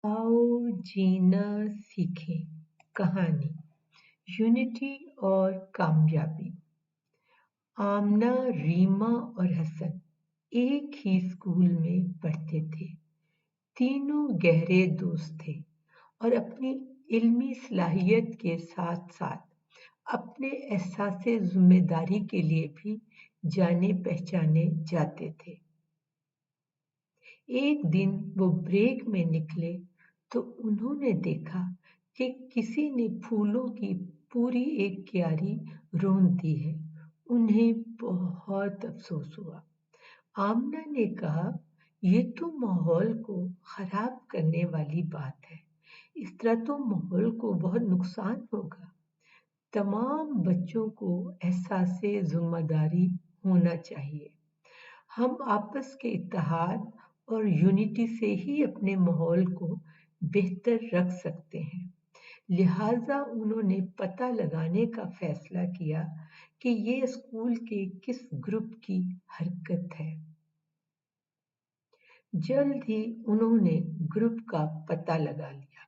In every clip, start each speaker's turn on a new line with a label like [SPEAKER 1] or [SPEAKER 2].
[SPEAKER 1] आओ जीना सीखें कहानी यूनिटी और कामयाबी। आमना, रीमा और हसन एक ही स्कूल में पढ़ते थे। तीनों गहरे दोस्त थे और अपनी इल्मी सलाहियत के साथ साथ अपने एहसासे जिम्मेदारी के लिए भी जाने पहचाने जाते थे। एक दिन वो ब्रेक में निकले तो उन्होंने देखा कि किसी ने फूलों की पूरी एक क्यारी रोंद दी है। उन्हें बहुत अफसोस हुआ। आमना ने कहा, ये तो माहौल को खराब करने वाली बात है। इस तरह तो माहौल को बहुत नुकसान होगा। तमाम बच्चों को एहसासे जिम्मेदारी होना चाहिए। हम आपस के इत्तेहाद और यूनिटी से ही अपने माहौल को बेहतर रख सकते हैं। लिहाजा उन्होंने पता लगाने का फैसला किया कि ये स्कूल के किस ग्रुप की हरकत है। जल्द ही उन्होंने ग्रुप का पता लगा लिया।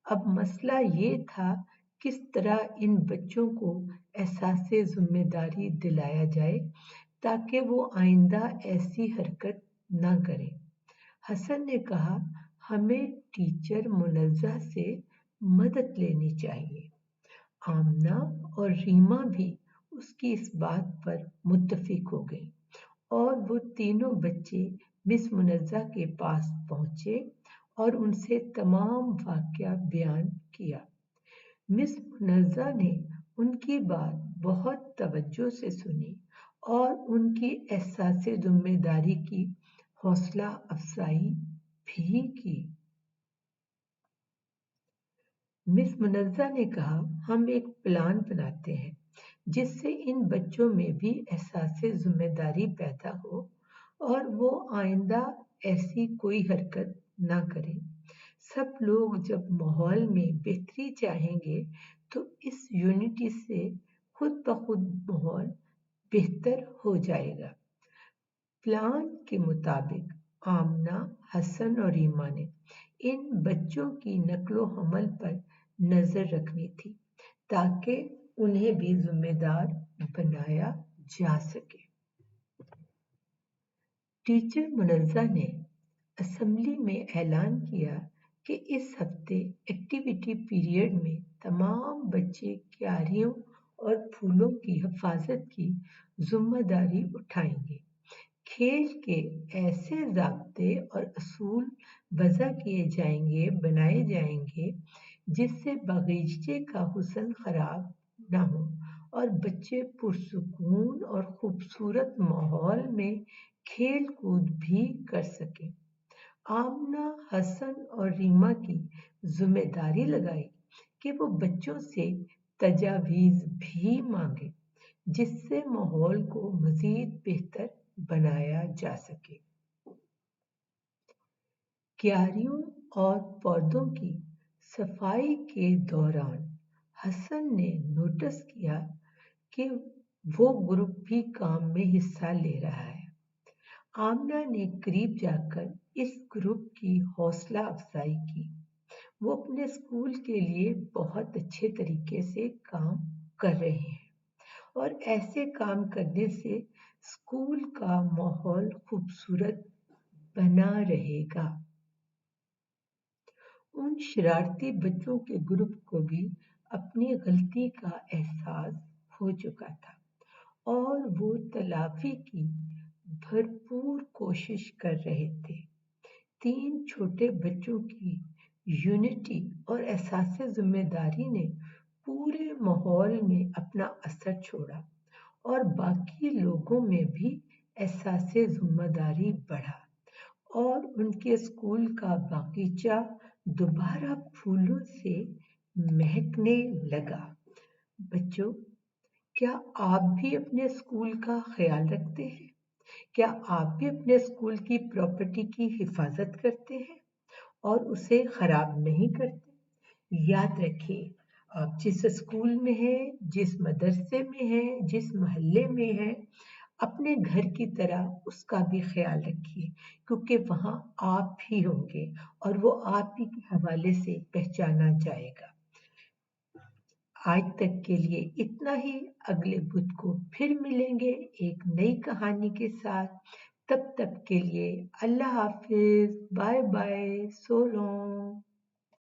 [SPEAKER 1] अब मसला ये था किस तरह इन बच्चों को एहसासे जिम्मेदारी दिलाया जाए ताकि वो आइंदा ऐसी हरकत न करें। हसन ने कहा, हमें टीचर मुनज़्ज़ा से मदद लेनी चाहिए। आमना और रीमा भी उसकी इस बात पर मुत्तफिक हो गई और वो तीनों बच्चे मिस मुनज़्ज़ा के पास पहुंचे और उनसे तमाम वाक़या बयान किया। मिस मुनज़्ज़ा ने उनकी बात बहुत तवज्जो से सुनी और उनकी एहसासे जिम्मेदारी की हौसला अफजाई भी की। मिस मुनज़्ज़ा ने कहा, हम एक प्लान बनाते हैं जिससे इन बच्चों में भी एहसासे जिम्मेदारी पैदा हो और वो आइंदा ऐसी कोई हरकत ना करें। सब लोग जब माहौल में बेहतरी चाहेंगे तो इस यूनिटी से खुद ब खुद माहौल बेहतर हो जाएगा। प्लान के मुताबिक आमना, हसन और रीमा ने इन बच्चों की नक्लो हमल पर नजर रखनी थी ताकि उन्हें भी जिम्मेदार बनाया जा सके। टीचर मुनज़्ज़ा ने असेंबली में ऐलान किया कि इस हफ्ते एक्टिविटी पीरियड में तमाम बच्चे क्यारियों और फूलों की हिफाजत की जिम्मेदारी उठाएंगे। खेल के ऐसे ज़ाब्ते और असूल वज़ा किए जाएंगे, बनाए जाएंगे जिससे बगीचे का हुस्न खराब ना हो और बच्चे पुरसुकून और खूबसूरत माहौल में खेल कूद भी कर सकें। आमना, हसन और रीमा की जिम्मेदारी लगाई कि वो बच्चों से तजावीज़ भी मांगे जिससे माहौल को मज़ीद बेहतर बनाया जा सके। क्यारियों और पौधों की सफाई के दौरान हसन ने नोटिस किया कि वो ग्रुप भी काम में हिस्सा ले रहा है। आमना ने करीब जाकर इस ग्रुप की हौसला अफजाई की। वो अपने स्कूल के लिए बहुत अच्छे तरीके से काम कर रहे हैं और ऐसे काम करने से स्कूल का माहौल खूबसूरत बना रहेगा। उन शरारती बच्चों के ग्रुप को भी अपनी गलती का एहसास हो चुका था और वो तलाफी की भरपूर कोशिश कर रहे थे। तीन छोटे बच्चों की यूनिटी और एहसासे जिम्मेदारी ने पूरे माहौल में अपना असर छोड़ा और बाकी लोगों में भी एहसासे जिम्मेदारी बढ़ा और उनके स्कूल का बागीचा दोबारा फूलों से महकने लगा। बच्चों, क्या आप भी अपने स्कूल का ख्याल रखते हैं? क्या आप भी अपने स्कूल की प्रॉपर्टी की हिफाजत करते हैं और उसे खराब नहीं करते? याद रखिए, आप जिस स्कूल में हैं, जिस मदरसे में हैं, जिस मोहल्ले में हैं, अपने घर की तरह उसका भी ख्याल रखिए, क्योंकि वहाँ आप ही होंगे और वो आप ही के हवाले से पहचाना जाएगा। आज तक के लिए इतना ही। अगले बुध को फिर मिलेंगे एक नई कहानी के साथ। तब तक के लिए अल्लाह हाफिज, बाय बाय, सो लॉन्ग।